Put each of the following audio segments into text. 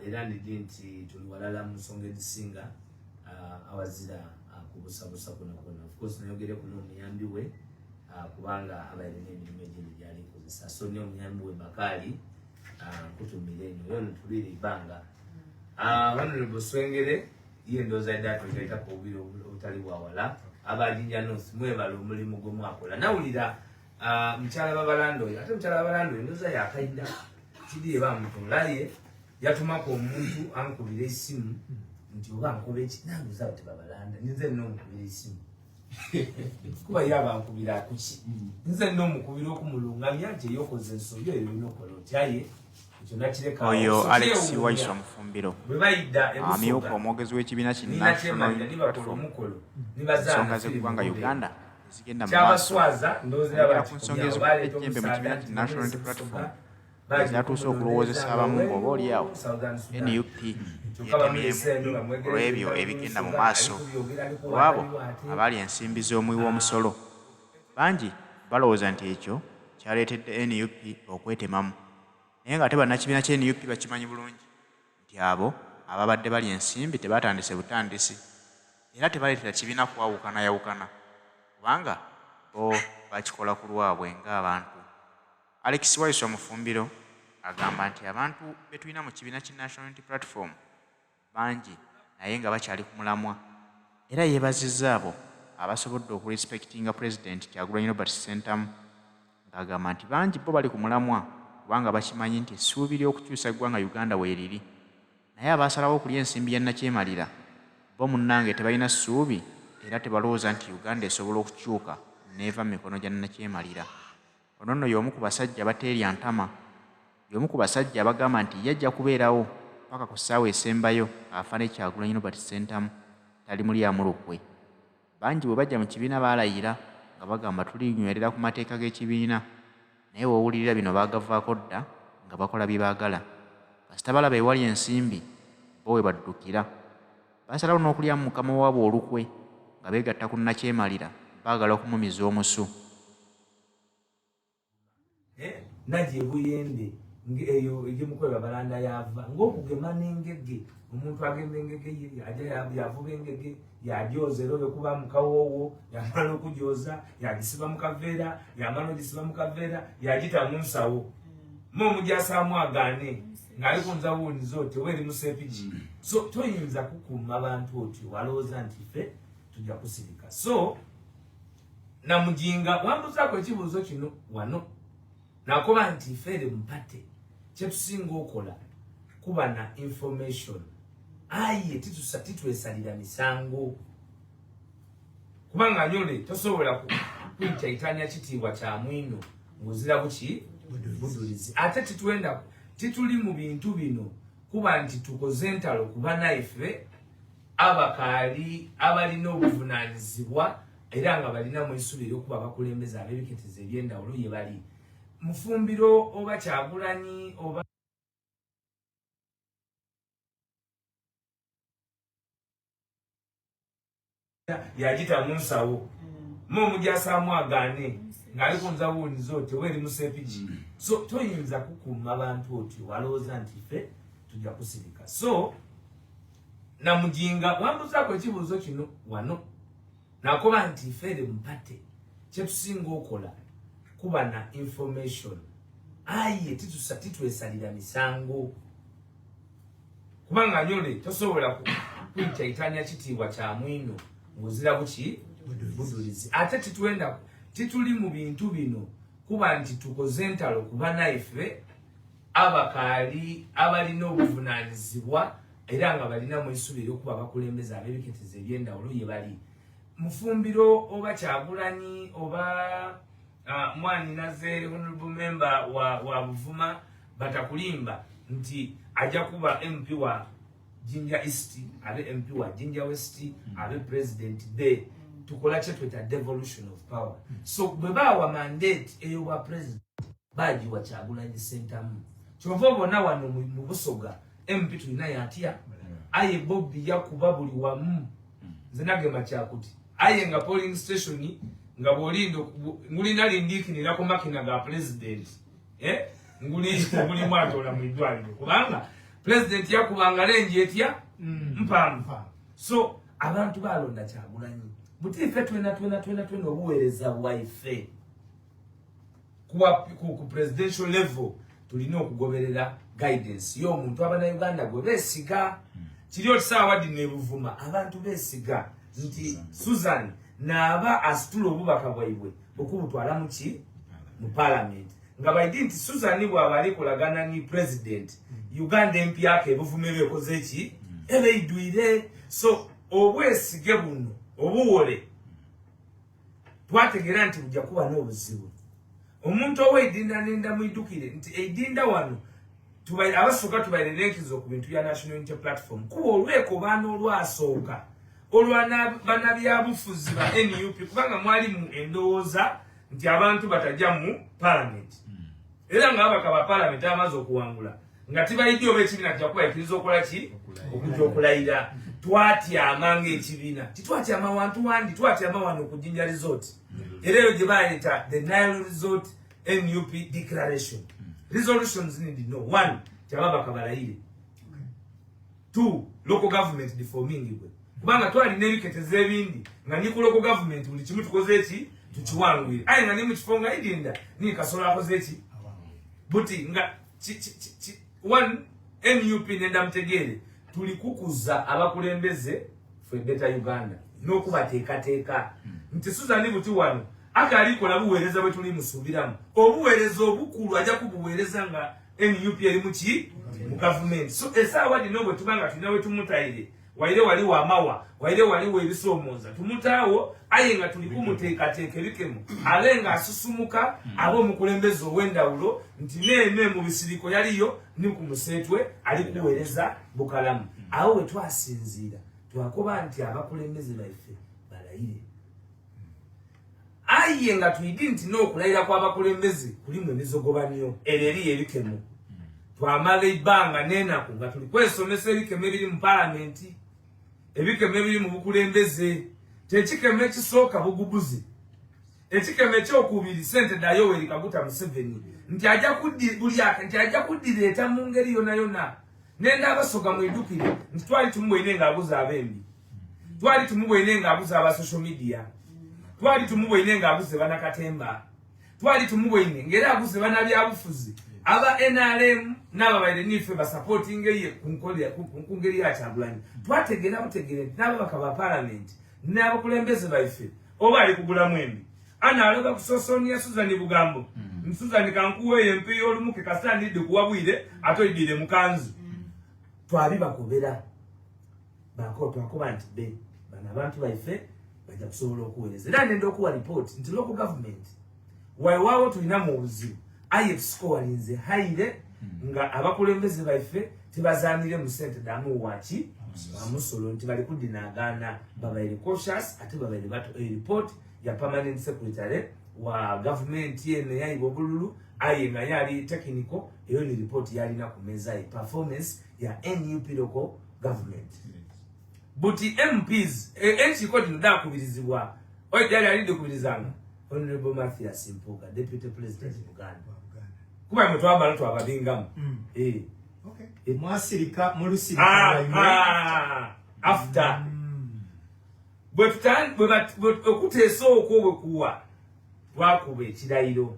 era ndidi nti tuli walala mu nsonga ezisinga awazira kubusabusa kuno. Of course nayogere kuno omuyambi we kubanga abaire n'emirimu egindi gyali nkozesa. So ne omuyambi we Bakali kutumire eno yono tulire ibanga. Honorable Swengere ye ndoza eddato gaita ko obiro obutali bwawala abajinja North mwebala omulimu gw'omwakola. Nawulira mchala babalando ate mchala babalando ndoza yakaida kidi bamutulaye yatumako omuntu ankubira esimu nti oba nkobe ekinango zaabati babalanda nze n'omukubira esimu kuba yaba nkubira kuki nze n'omukubira okumulungamya nti yokoze ensobi eyo n'okola otyaye ekyo nakireka oyo Alex Waiswa Mufumbiro amyuka omwogezi w'ekibiina ki National Platform ensonga z'eggwanga Uganda ezigenda mu maaso ku nsonga ez'ejjembe mu kibiina ki National Platform ezatuuse okulowoozesa abamu ng'oba oliawo NUP yetemyemu olw'ebyo ebigenda mu maaso olwabo abali ensimbi z'omuwi w'omusolo. Bangi balowooza nti ekyo kyaleetedde NUP okwetemamu, naye ng'ate bannakibiina kya NUP bakimanyi bulungi nti abo ababadde bali ensimbi tebatandise butandisi era tebaleetera kibiina kwawukanayawukana kubanga bo bakikola ku lwabwe ng'abantu. Alex Waiswa Mufumbiro agamba nti abantu be tulina mu kibiina ki National Unity Platform bangi naye nga bakyali ku mulamwa era yeebazizza abo abasobodde okurespectinga President Kyagulanyi Robert Ssentamu ng'agamba nti bangi bo bali ku mulamwa kubanga bakimanyi nti essuubi ly'okukyusa eggwanga Uganda weeriri, naye abaasalawo okulya ensimbi ya Nakyemalira bo munnange tebalina ssuubi era tebalowooza nti Uganda esobola okukyuka neeva mu mikono gya Nakyemalira. Ono nno y'omu ku basajja bateerya ntama, y'omu ku basajja abagamba nti yajja kubeerawo paka ku ssaawa esembayo afa ne Kyagulanyi Robert Ssentamu tali mulyamu lukwe. Bangi bwe bajja mu kibiina baalayira nga bagamba tulinywerera ku mateeka g'ekibiina, naye woowulirira bino baagavaako dda nga bakola bye baagala. Kasita balaba ewali ensimbi bo we baddukira. Baasalawo n'okulya mu mukama waabwe olukwe nga beegatta ku Nakyemalira baagala okumumiza omusu. Naje buyende eyo egimukweba balanda yava ng'okugema n'engege omuntu agenda engege ye ajja yavuba engege yagyoza era obe kuba mukawoowo yamala okugyoza yagisiba mu kaveera yamala ogisiba mu kaveera yagita mu nsawo omujasaamu agaane ng'ali ku nzawuunizo teweeri mu sepigi. So toyinza kukuuma abantu otyo walowooza nti ffe tujja kusirika. So Namujinga wambuzaako ekibuuzo kino wano nakoba nti fere mpate kyetusinga okola kuba na information aye titwesalira misango kubanga nyole tosobola kwita itanya kitiibwa kya mwino ng'ozira buki budulizi ate tituli mu bintu bino kuba nti tukoze entalo kuba naife abakaali abalina obuvunaanyizibwa era nga balina mu essubi ery'okuba abakulembeze ab'ebiketezi eby'endawulo ye bali. Mufumbiro oba Kyagulanyi oba yagita mu nsawo omujasaamu agaane ng'ali ku nzawuunizo teweeri mu sepigi. So toyinza kukuuma abantu otyo walowooza nti ffe tujja kusirika. So Namujinga wambuzaako ekibuuzo kino wano nakoba nti fere mpate kyetusinga okola kuba na information aye titwesalira misango kubanga nyole tosobola kwita itanya kitiibwa kya mwino ng'ozira buki budulizi ate tituli mu bintu bino kuba nti tukoze entalo kuba naife abakaali abalina obuvunaanyizibwa era nga balina mu essubi ery'okuba abakulembeze ab'ebiketezi eby'endawulo ye bali. Mufumbiro oba Kyagulanyi oba Mwani Naze honorable member wa Buvuma batakulimba nti ajja kuba MP wa Jinja East abe MP wa Jinja West abe president be tukola kye tweta devolution of power. So bwebawa mandate eyo wa president baji wa Kyagulanyi Ssentamu kyova bona wano mu Busoga MP tulina yatya aye Bobby yakuba buli wamu nze nagamba kyakuti aye nga polling station nga bolindo ngulina lindikinira ku makina ga president nguli mwatola mu idwaliro kubanga president yakubanga lenje etya mpampa so abantu balonda Kyagulanyi buti ife twena obuweereza bwaife ku presidential level tulina okugoberera guidance y'omuntu Abannayuganda gwe beesiga kiri otisaawa ddi nebuvuma abantu beesiga nti Susan naaba asitula obubaka bwaibwe okubutwala mu parliament nga baidi nti Susan bw'aba ali kulagana ni president Uganda MP yake ebuvume bekoze ki ebeidwire so obwesige buno obuwole twategera nti bujja kuba n'obuzibu omuntu ow'edinda nenda mwidukire nti edinda wano abasooka tubaire n'enkizo ku bintu bya National Unity Platform kuba olweko baana olwasooka bannabyabufuzi ba NUP kubanga mwali mu endowooza nti abantu batajja mu parliament era nga abaka ba parliament amaze okuwangula nga tibayidde oba ekibiina kijja kubayikiriza okola ki okujja okulayira twatyama ng'ekibiina titwatyama wantu wandi twatyama wano okujinja resort era eyo gye bayita the Nile Resort NUP declaration resolutions need no 1 kyababaka balayire 2 local government deformingibwe kubanga twalina ebiketeza ebindi nga ni ku local government buli kimu tukoze eki tukiwangwire aye nga ni mu kifo nga Idinda ni Kasolo akoze eki buti nga 1 NUP nenda mutegeere tuli kukuza abakulembeze for better Uganda n'okubateekateeka nti Susan buti wano akalikola buweereza bwe tuli musuubiramu obuweereza obukulu ajja kubuweereza nga NUP eri mu government so esaawa dino bwe tubanga tulina we tumutayire waire waliwo amawa waire waliwo ebisoomooza tumutaawo aye nga tuli kumuteekateeka ebikemu ale nga asusumuka ab'omukulembeze ow'endawulo nti neeme mu bisiriko yaliyo ni ku museetwe ali kuweereza bukalamu awo we twasinziira twakoba nti abakulembeze baife balayire aye nga tuyidi nti n'okulayira kw'abakulembeze kulimu emizogobanyo ereri ebikemu twamala ebbanga n'enaku nga tuli kwesomesa ebikemu ebiri mu palamenti ebikemu ebiri mu bukulembeze tekikemu ekisooka bugubuzi ekikemu ekyokubiri Ssentebe Yoweri Kaguta Museveni nti ajja kuddireeta mu ngeri yonna nenda abasoga mwidukire nti twali tumubwine ng'abuza abembi twali tumubwine ng'abuza aba social media twali tumubwine ng'abuze Banakatemba twali tumubwine ng'era abuze bannabyabufuzi aba NRM n'ababaire nife basupporting ye ku ngeri ya Kyagulanyi twategera butegere n'ababaka ba parliament n'abakulembeze baife oba ali kugula mwembi analoga kusosonia Susan Bugambo Susan kankuwe MP olumuke kasandide kuwabwire atoidire mukanzu twabiba kubera bako twakoba nti be bana abantu baife bajja kusobola okuweereza era nenda okuwa report nti local government waiwawo tulina mu buzibu IFC walinze haire nga abakulembeze baife tibazaanire mu Ssentebe waki Wamusolo nti bali kudinagana babaire cautious ate babaire bato report ya permanent secretary wa government yene yayibo bululu aye nga yali technical eyo ni report yali na kumeza performance ya NUP local government buti MPs enchi kodi nda kubirizibwa oyo yali alide kubirizanga Honorable Mathias Mpuga Deputy President Uganda kuba mtwaba ntu ababingamu okay mwasirika mulusirika after bwe okuteso okwo kuwa wakube ekirayiro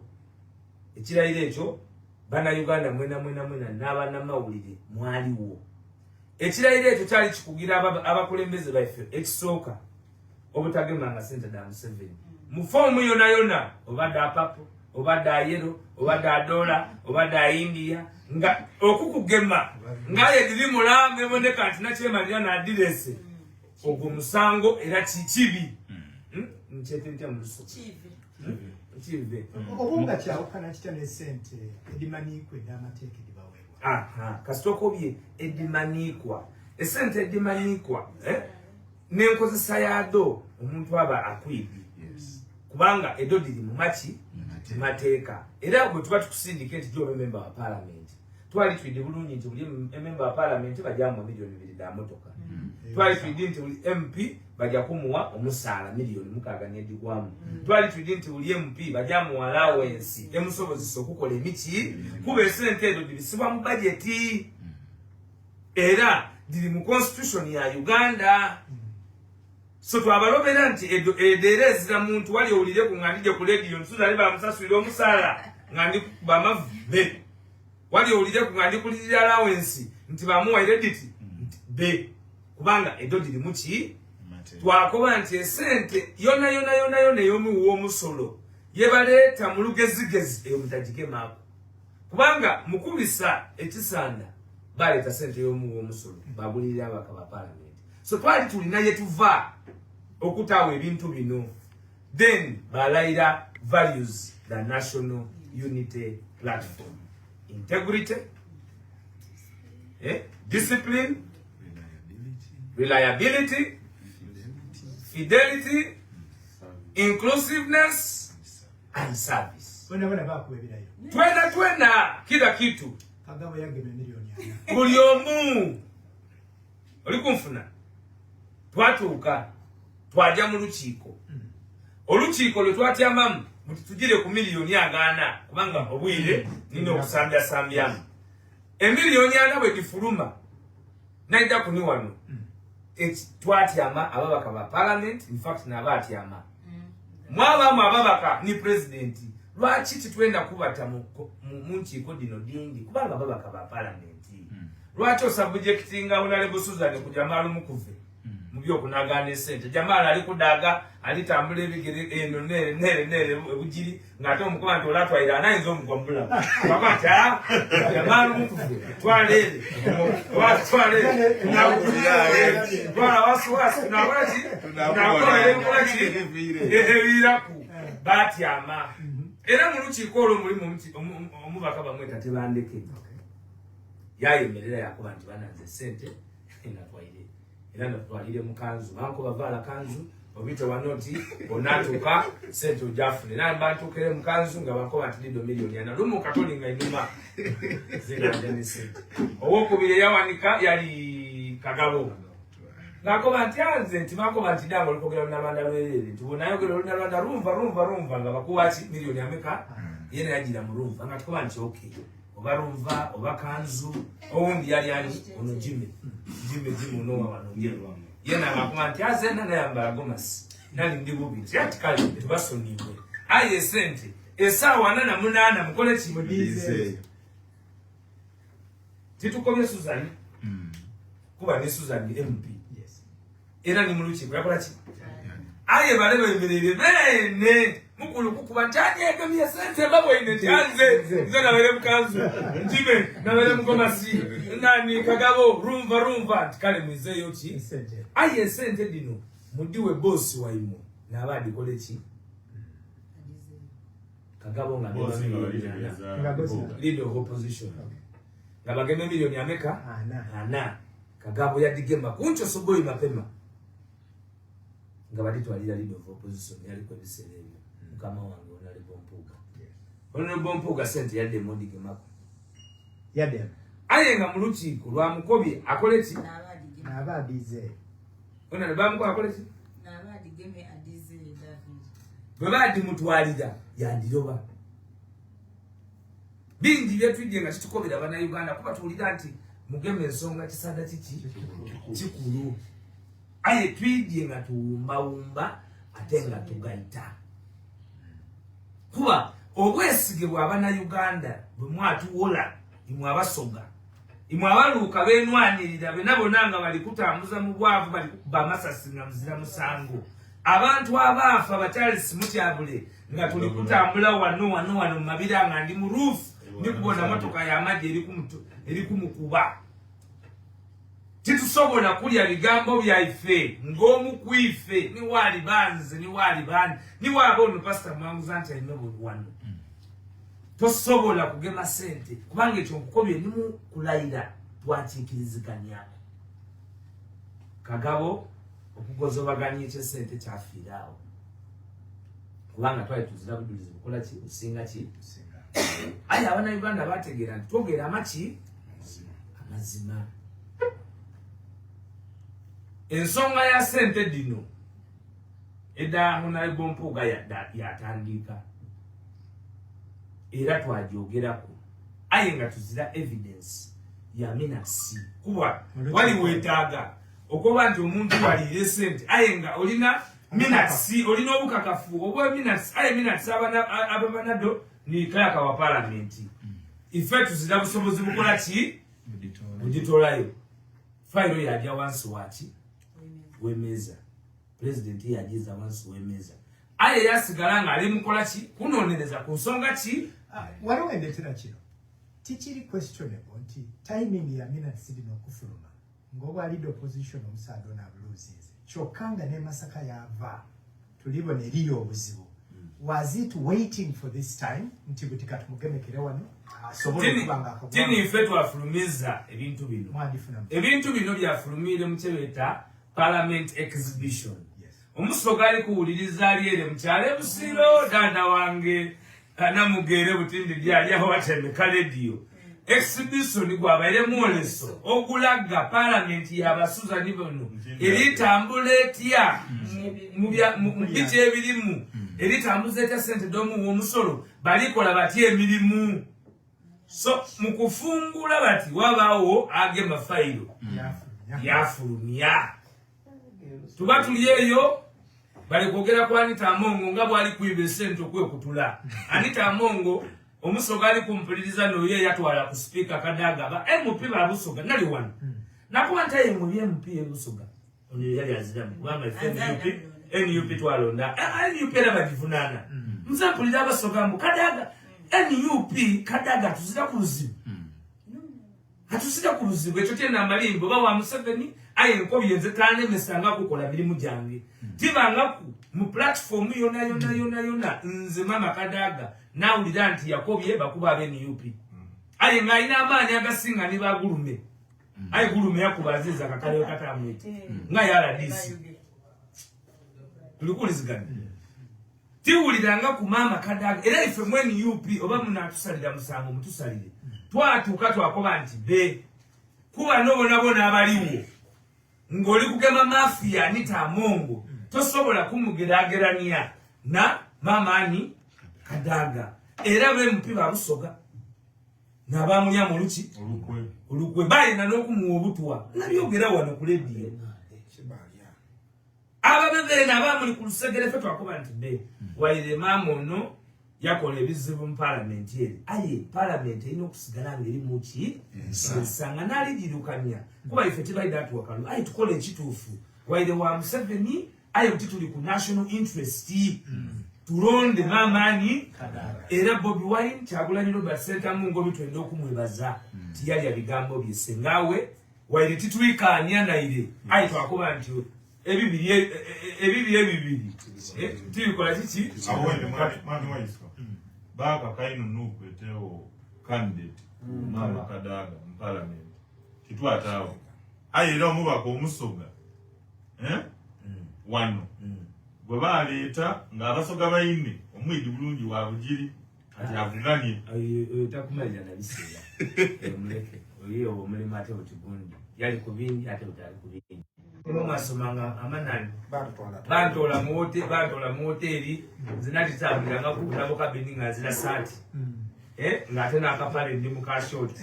ekyo bana Uganda mwena n'abana mawulire mwaliwo ekirayiro ekyo kyali kikugira abakulembeze baife ekisooka obutagemanga Ssentebe Museveni mu fomu yona obadde apapo obadde ayero obadde adola obadde India nga okukugema ngaye diri mulambe boneka nti nakyemalira na adirese ogwo musango era kibi nchete ntya muso kivi obunga kyawo kana kitane sente edimanikwe n'amateeka dibaweebwa kasitokobye edimanikwa esente edimanikwa n'enkozesa yado omuntu aba akwibye kubanga edo diri mu maki mateeka era bwe tuba tukusindika nti gyoba member wa parliament twali twidi bulungi nti buli member wa parliament bajjamu milioni 2 da motoka twali twidi nti buli MP bajja kumuwa omusaala milioni 6 n'edigwamu twali twidi nti buli MP bajjamu allowance emusobozesa okukola emiki kuba esente edo dibisibwa mu budget era diri mu constitution ya Uganda. So twabalobera nti ederezira muntu wali owulire ku ngandije ku radio nsuzali bamusasulira omusala ngandi bamave wali owulire ku ngandi kulira allowance nti bamuwa credit be kubanga edo diri muki twakoba nti esente yona yomi wo musolo yebaleeta mu lugezigezi eyo mutajike mako kubanga mukubisa ekisanda baleeta sente yomu wo musolo bagulira abakaba parliament. So twali tulina yetuva okutawa ebintu bino then balaira values the national unity platform: integrity, discipline, reliability, fidelity, inclusiveness and service. Twena kila kitu Kagabo yageme milioni ya buli omu olikumfuna twatuuka twaja mu lukiiko olukiiko lwe twatyamamu muti tugire ku miliyoni agana kubanga obwire nina okusambyamu emiliyoni ana bwe gifuluma naida kuni wano twatyama ababaka ba parliament, in fact n'abatyama mwabamu ababaka ni president. Lwaki titwenda kubata mu nkiiko dino dingi kubanga ababaka ba parliament lwaki osubjectinga Honorable Susan ku Jamal Mukuve mu byokunagana esente. Jamal ali kudaga alitambula ebigere eno nere bujiri ngate omukuba nti olatwaira anayinza omugombula bakata Jamal Mukuve twalele twala wasuwasi nabati ebiraku batyama era mu lukiiko olwo mulimu omubaka bamwe tatebandeke yayemerera yakuba nti bananze sente natwaire era natwalire mu kanzu banko bavala kanzu obite wanoti onatuka sente ojafune namba ntukere mu kanzu nga banko batilido milioni ana lumu katolinga inuma zinganja sente owokubire yawanika yali Kagabo ngako bantianze nti banko bantidango likogera nabanda lwelele tubonayo gero nabanda rumva nga bakuwachi milioni ameka yene yagira mu rumva ngatukoba nti okay obarumva obakanzu oundi yali ono Jimmy no wano ngelwa yena ngakumanti azena nayambala gomasi nali ndi bubi ati kale tubasonimwe aye sente esawa nana munana mukole kimudize titukobye Susan kuba ne Susan MP era ni muluki yakola ki aye balebe emberere bene mukulu kukuba ntani egamye sente babo ine tanze nzana bale mukanzu Jimmy na bale mugomasi nani Kagabo rumva kale mwizeyo ki aye sente dino mudiwe boss waimo na abadi koleki Kagabo nga leader of opposition ngabageme milioni ameka ana Kagabo yadigema kuncho soboi mapema ngabadi twalira leader of opposition yali kwa biselele kama wangu Honorable Mpuga sente yadde modige mako yadde aye nga mu lukiiko lwa mukobi akoleki n'abadize ona bamuko akoleki n'abadigeme adize David bwe badi mutwalira yandiroba bingi byetujje nga kitukobera abana Uganda kuba tuwulira nti mugeme ensonga kisanda kikulu aye twijje nga tuwumbawumba ate nga tugaita kuba obwesige bw'abana Uganda bwe mwatuwola imwe abasoga imwe abaluuka benwanirira benabonanga bali kutambuza mu bwavu bali kukuba amasasi nga muzira musango abantu abaafa bakyalisi mutyabule nga tuli kutambula wano mu mabira nga ndi mu ruufu ndi kubona motoka y'amagye eri kumukuba titusobola kulya bigambo byaife ng'omu kwife ni wali banze ni wali bani ni wabono Pastor Mwanguza nti alina wano tosobola kugema sente kubanga ekyo nkukobye nimu kulayira twakiikiriziganyako Kagabo okugozobaganya ekyo sente kyafiiraawo kubanga twali tuzira bujulizi bukola ki businga ki aye abana Uganda bategeera nti twogera amaki amazima ensonga ya sente dino eda Honorable Mpuga yatandika era twagyogerako aye nga tuzira evidence ya minasi kuba wali wetaaga okuba nti omuntu wali sente ayenga olina minasi olina obukakafu obwa minasi aye minasi ababanado ni kaka wa parliament ife tuzira busobozi bukola ki muditolayo file yaja wansi wati wemeza president yajiza wansi wemeza aye yasigalanga ali mukola ki kunonereza ku nsonga ki waliwo endetera kino tikiri questionable nti timing ya minutes dino okufuluma ng'oba alidde opposition omusaado n'abuluzize kyokka nga ne Masaka yava tulibona eriyo obuzibu. Was it waiting for this time nti butika tumugemekere wano asobole kubanga akabwa tini ife twafulumiza ebintu bino byafulumire mu kyebeta parliament exhibition. Omusoga ali kuwuliriza aliere mukyale busiro dada wange namugere butindi byali aho watemeka radio exhibition gwabaire mwoleso ogulaga parliament yabasuza nibono eritambula etya mu bice ebirimu eritambuza etya sente domu w'omusolo balikola batya emirimu so mukufungula bati wabaawo agema fayiro yafulumya tuba tuliyeyo bali kwogera kwa Anita Amongo nga bwali kuiba sente okwekutula Anita Amongo omusoga ali kumpuliriza noye yatwala ku speaker Kadaga ba MP babusoga nali wano nakuba ntaye mu MP ebusoga ono yali aziramu kubanga NUP twalonda NUP n'abadivunana mzampulira abasoga mu Kadaga NUP Kadaga tuzira ku luzibu atuzira ku luzibu ekyo tena amalimbo bawa Museveni aye nkobi yenze tane mesanga kukola biri mujange tibanga mu platform yona nze mama Kadaga nawulira nti Yakobye bakuba abe NUP aye ngaina amaani agasinga ni bagulume aye gulume yakubaziza kakaleyo katamwete nga yala disi tulikulizigana tiwuliranga ku mama Kadaga era ife mweni UP oba munatusalira musango mutusalire twatuuka twakoba nti be kuba nobonabona abaliwo ng'oli kugema mafia Anita Amongo tosobola kumugeragerania na mama ani Kadaga era be MP babusoga n'abamulya mu luki olukwe balina n'okumuwa obutwa nabyogera wano ku radio ababebe n'abamuli ku lusegere fe twakoba nti be waire mama ono yakola ebizibu mu parliament eri aye parliament erina okusigala ng'eri mu ki nsanga n'alidirukanya kuba ife tebalida atuwakalu aye tukola ekituufu waire wa Museveni aye buti tuli ku national interest tulonde mamani era Bobi Wine Kyagulanyi Robert Sentamungo bitwenda okumwebaza tiyali abigambo byesengawe waire titwikanya naire aye twakoba nti ebibiri tibikola kiki mani waiso baka kaino nukweteo candidate mama Kadaga mu parliament kitwatawo aye era omubaka omusoga wano bwe baleeta ng'abasoga bayine omwidi bulungi wa bugiri ati avuganye takumalira na biseera omuleke oyo omulimu ate otugundi yali ku bindi ate otali ku bindi mwasomanga amanani bantola mu hoteri zinatitambuliranga ku butabo kabini nga zina saati ng'ate n'akapale ndi mu kashoti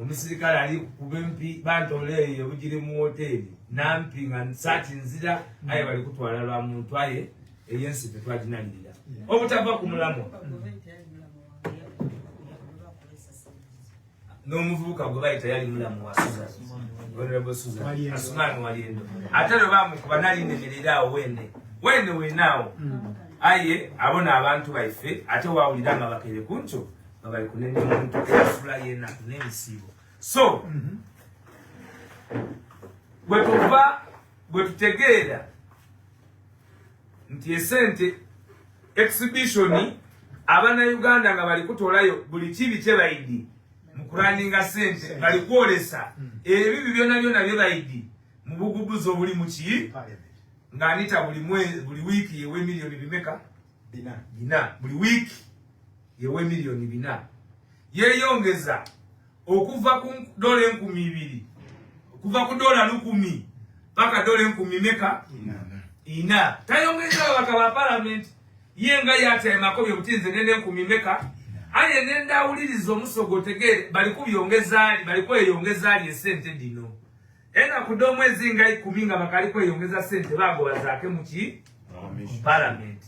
omusirikale ali ku bempi bantola eyo bugiri mu hoteri nampi nga saati nzira aye bali kutwala lwa muntu aye eyensi tetwaginalirira obutava ku mulamu n'omuvubuka gwe bayita yali mulamu wa Susan Honorable Susan Asumani Waliendo ate lwe bamukuba nalindemerera awo wende wenaawo aye abona abantu baife ate wawulira nga bakere kuncho nga bali kunenya omuntu eyafula yena n'ebisibo so bwe tutegeera nti esente exhibition abana Uganda nga bali kutolayo buli kibi kye bayidi mukuraninga sente bali kwolesa ebibi byona bye bayidi mu bugubuzo buli mu ki nga Anita buli wiki yewe milioni bimeka bina buli wiki yewe milioni bina yeyongeza okuva ku dola 2,000 kuva ku dola 10,000 paka dola 10,000 meka ina tayongeza wakaba parliament yenga yate makobye butinze nene 10,000 meka aye nenda ulirizo musogo tegere bali kubyongezali bali kweyongezali esente dino ena kudo mwezi nga 10 nga bakali kweyongeza sente bago bazake muki parliament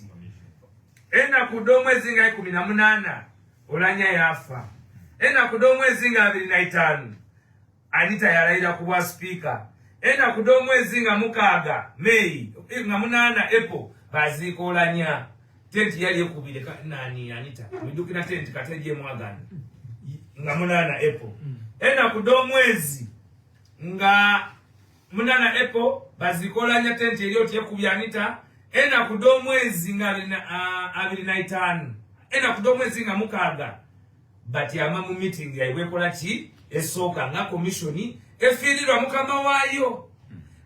ena kudo mwezi nga 18 olanya yafa ena kudo mwezi nga 25 Anita yalaira kuwa speaker ena kudo mwezi nga 6 May nga 8 April bazikolanya tenti yali ekubire nani Anita midukina tenti kateje mwagana nga 8 April ena kudo mwezi nga 8 April bazikolanya tenti eliyoti ekubya Anita ena kudo mwezi nga 25 ena kudo mwezi nga 6 bati amamu meeting yaibwekola ki esoka nga commissioni efirirwa mukama wayo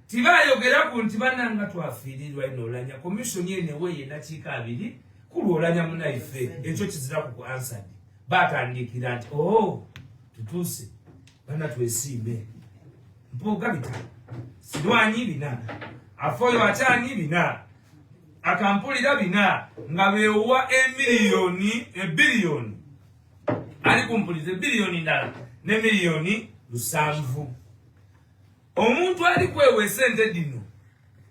tibayogera ku ntibana nga twafirirwa inolanya commission yene weye nakika abiri kulolanya munaife ekyo kizira ku answer batandikira nti tutuse bana twesimbe mpoga bita sidwanyi bina afoyo atani bina akampulira bina nga bewa billion ali kumpulize billion ndala ne milioni 7 omuntu ali kwewe sente dino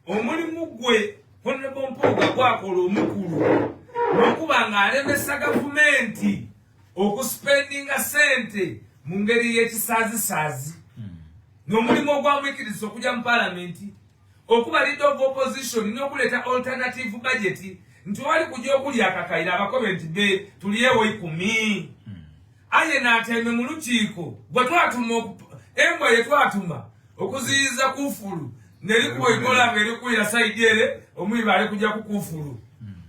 omulimu gwe Honorable Mpuuga gwakola omukulu nokubanga alemesa gavumenti okuspendinga sente mu ngeri y'ekisazisazi n'omulimu ogwamwikiriza okujja mu palamenti okuba leader of opposition n'okuleeta alternative budget nti wali kujja okulya akakaira abakobe nti be tuliyewo 10 aye n'ateme mu lukiiko gwe twatuma embwa ye twatuma okuziyiza kufulu nelikuwa ikola nga erikuira saidi ere omwiba ali kujja ku kufulu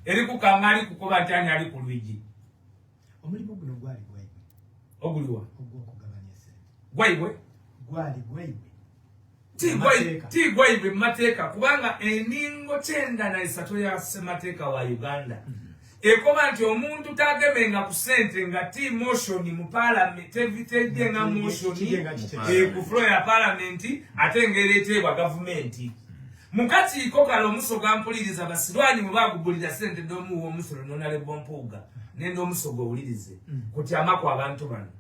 erikukanga ali kukoba nti ani ali ku lwigi omulimu guno gwali oguliwa ogw'okugabanya sente gwali ti gwaibwe mateeka kubanga eningo 93 ya semateeka wa Uganda ekoba nti omuntu tagemenga ku sente nga ti motion mu parliament evitedde nga motion ku floor ya parliament ate ngereetebwa gavumenti mukati ikokala omusoga mpuliriza basirwanyi mu bagubulira sente domu omusolo Honorable Mpuuga nendo omusoga owulirize kutyama ku abantu bano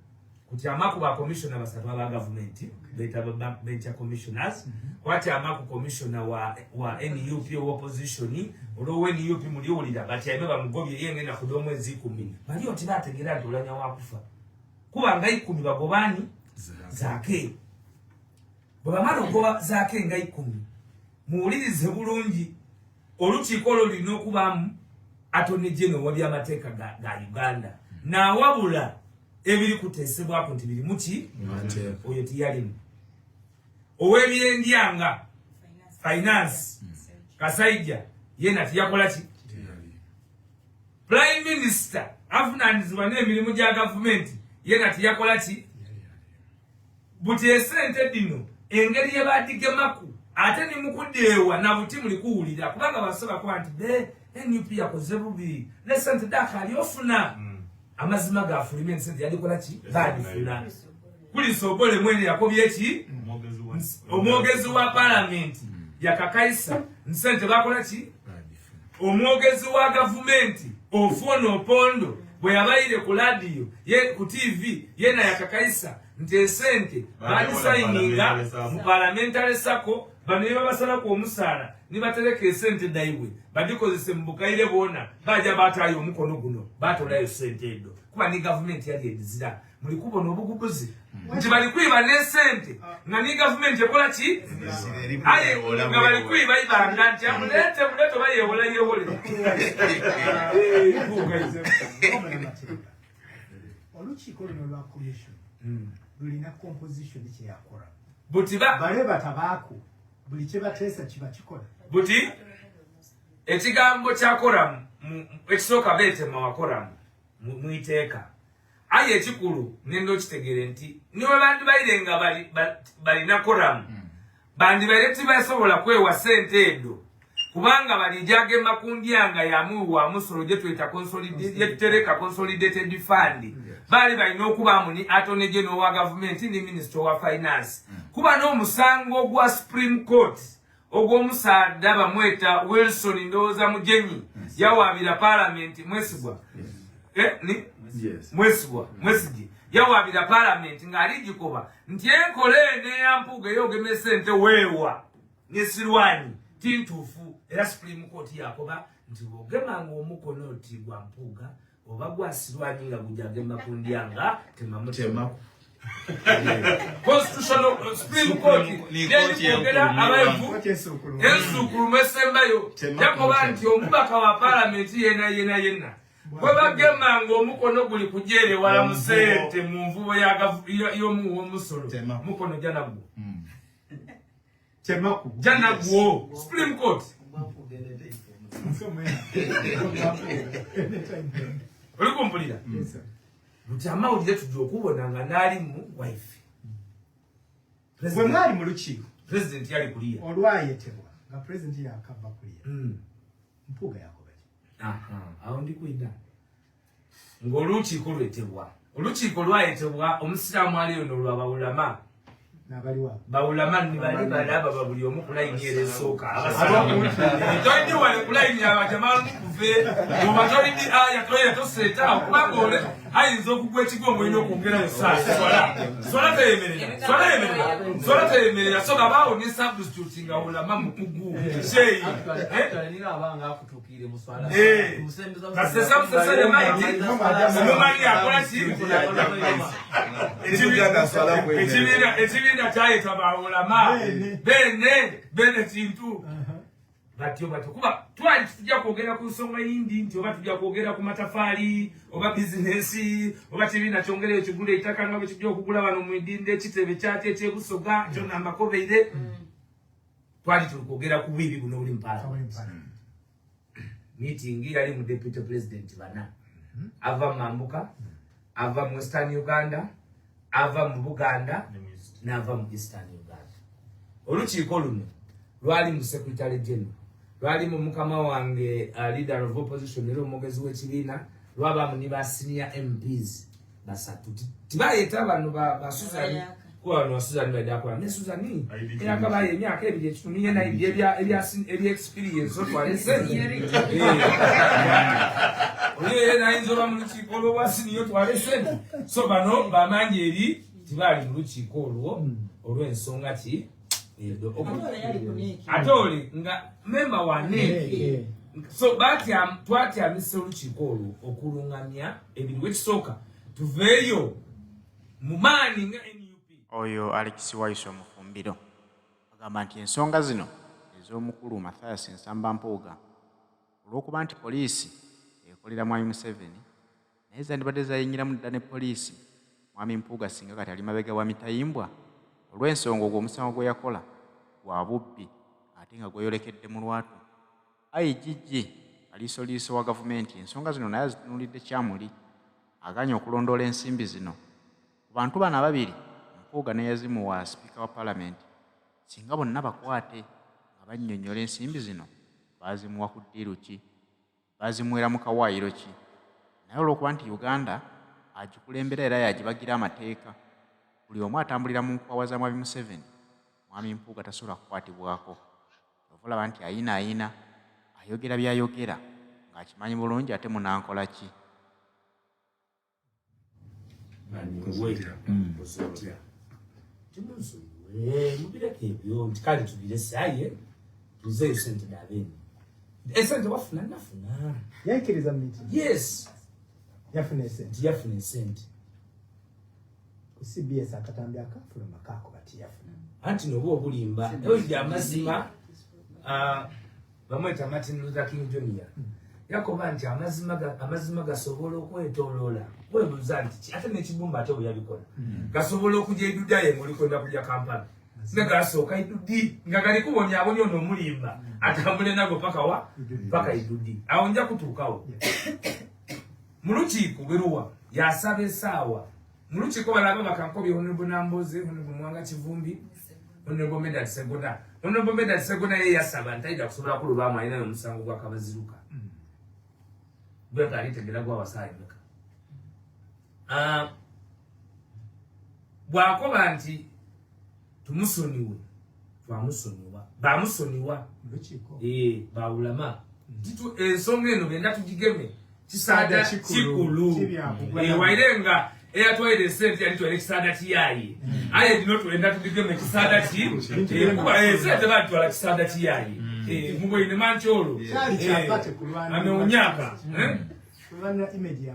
kutyama ku ba commissioner basatu aba gavumenti beta bench commissioners kwatyama ku commissioner wa NUP opposition olwo NUP muliwulira batyame bamugobye yengenda kudo mwezi 10 bali oti bategera nti olanya wakufa kuba nga 10 bagobani zake baba maro goba zake nga 10 muwulirize bulungi olukiiko lulina okubamu atone jeno wabya amateeka ga Uganda na wabula ebiri kutesebwako nti biri muki oyo tiyalimu ow'ebyendyanga finance Kasaija yena tiyakola ki prime minister avunaanyizibwa n'emirimu gya gavumenti yena tiyakola ki buti esente dino engeri ye badigemaku ate ni mukuddeewa na buti muli kuwulira kubanga basaba kwa nti NUP yakoze bubi ne sente dakali ofuna amazima ga fuliment sente yadikola ki badifuna kuli sobole mwene yakobye eki omwogezi wa parliament yakakaisa nsente bakola ki omwogezi wa gavumenti ofono opondo bwe yabayire ku radio ye ku TV yena yakakaisa nti sente badisayininga mu parliamentary sako bano babasala ku omusala nibatereka esente daiwe badikozese mbukaire bona baja batayo omukono guno batolayo sente edo kuba ni government yali edizira muli kubona obuguguzi nti bali kwiba ne sente nga ni government ekola ki aye nga bali kwiba ibanga nti amulete muleto bayewola yewole olukiiko luno lwa commission lulina composition kyeyakora buti bale batabaako buli kyebateesa kiba kikola buti ekigambo kyakoramu ekisooka beetema wakoramu mwiteeka aye ekikulu nendo kitegere nti niwe bandi baire nga balina koramu bandi baire tibasobola kwewa sente edo kubanga balijagema kundyanga yamu wa musolo gye tweta consolidated fund bali balina okubamu ni attorney general wa government ni minister wa finance kuba n'omusango gwa Supreme Court ogw'omusaada bamweta Wilson Ndowooza Mujenyi yawabira parliament mwesigwa ni Yes. Mwesige yawabira parliament ngali gikoba nti enkole ne yampuga yogeme sente wewa nesirwani tintufu era Supreme Court yakoba nti bogema ngo omukono oti gwa mpuga oba gwa sirwani nga gujagema kundyanga temamutema Constitutional Supreme Court ni kongera abayevu ensukulu mesembayo yakoba nti omubaka wa parliament yena Bwe bagema ngo omukono guli kujere wala musente mu nvubo yo mu musolo mukono janagwo Temaku janagwo Supreme Court olikumpulira mutama uje tujjo kubona nga nali mu wife Bwe mwali mu lukiiko president yali kuliya olwayetebwa nga president yakava kuliya mpuga yakoba aho ndi kwida ng'olukiiko lwetebwa olukiiko lwayetebwa omusiraamu aliyo nolwabawulama bawulama ni bali balaba babuli omu kulayini eresooka toyidi wale kulayini abajamaa mukuve mubatolidi aya toye toseta okubanga ole ayinza okugwa ekigongo ino okwongera musaasi swala teyemerera so nga baawo ne substitute nga ulama mukugu sheyi kasesa musesere maiti omumani akola ki ekibiina kyayeta bawulama bene kintu batyo kuba twali tujja kwogera ku nsonga yindi nti oba tujja kwogera ku matafaali oba bizinesi oba kibiina kyongera ekigula eitaka nga bwe kijja okugula wano mu idinde ekitebe kyate ekyebusoga kyona amakobeire twali tuli kwogera ku bwibi buno buli mpaala meeting yali mu deputy president bana ava Mambuka ava mu Western Uganda ava mu Buganda n'ava mu Eastern Uganda olukiiko luno lwali mu secretary general lwali mu mukama wange leader of opposition era omwogezi w'ekibiina lwabamu ne ba senior MPs basatu tibayeta bano ba Susan kuba bano Susan badakola ne Susan eyakabaye emyaka ebiri ekitundu yena ebya experience otwalese oyo yena ayinza oba mu lukiiko olw'obwa senior twalese so bano bamanyi eri tibali mu lukiiko olw'ensonga ki atoli nga member wa NEC so twatyamisa olukiiko olwo okulungamya ebintu wekisooka tuveeyo mu maani nga NUP oyo Alex Waiso Mufumbiro agamba nti ensonga zino ez'omukulu Mathias Nsamba Mpuuga olw'okuba nti poliisi ekolera Mwami Museveni naye zandibadde zayinyiramu dda ne poliisi Mwami Mpuuga singa kati ali mabega wa mitayimbwa olw'ensonga ogwo omusango gwe yakola gwa bubbi ate nga gweyolekedde mu lwatu IGG aliisoliiso wa gavumenti ensonga zino naye azitunulidde kyamuli aganya okulondoola ensimbi zino ku bantu bano ababiri Mpuuga ne yazimu wa sipiika wa palamenti singa bonna bakwate nga bannyonnyola ensimbi zino baazimuwa ku ddiiru ki baazimuwera mu kawaayiro ki naye olw'okuba nti Uganda agikulembera era yagibagira amateeka buli omu atambulira mu nkwawa za Mwami Museveni Mwami Mpuuga tasobola kukwatibwako olaba nti ayina ayogera byayogera ng'akimanyi bulungi ate munankola ki mubireko ebyo nti kale tubire saye tuzeeyo sente dabeni esente wafuna nafuna yaikiriza meeting yes yafuna esente ku CBS akatambi akafuluma kako bati yafuna anti nobo obulimba eyo amazima bamweta Martin Luther King Jr. yakoba nti amazima gasobola okwetoloola webuuza nti ate n'ekibumba ate bwe yabikola gasobola okujja edudda ye ng'oli kwenda kujja Kampala nga gasooka iduddi nga gali kubonyaabonya ono omulimba atambule nago paka iduddi awo nja kutuukawo mu lukiiko Beruwa yasaba essaawa mu lukiiko balaba bakankobye Honorable Namboze Honorable Mwanga Kivumbi Honorable Medard Segona Honorable Medard Segona ye yasaba ntaida kusobola kulubaamu alina n'omusango gwa Kabaziruka bweka alitegera gwa wasaayi bweka bwakoba nti tumusoniwe twamusoniwa bamusoniwa lukiiko bawulama ensonga eno benda tugigeme kisada kikulu wairenga eyatwaire sente yalitwaire kisada kiyayi aye dino tuenda tudigeme kisada ki kuba sente batwala kisada kiyayi mugo ine mancholo ameonyaka kulwana image ya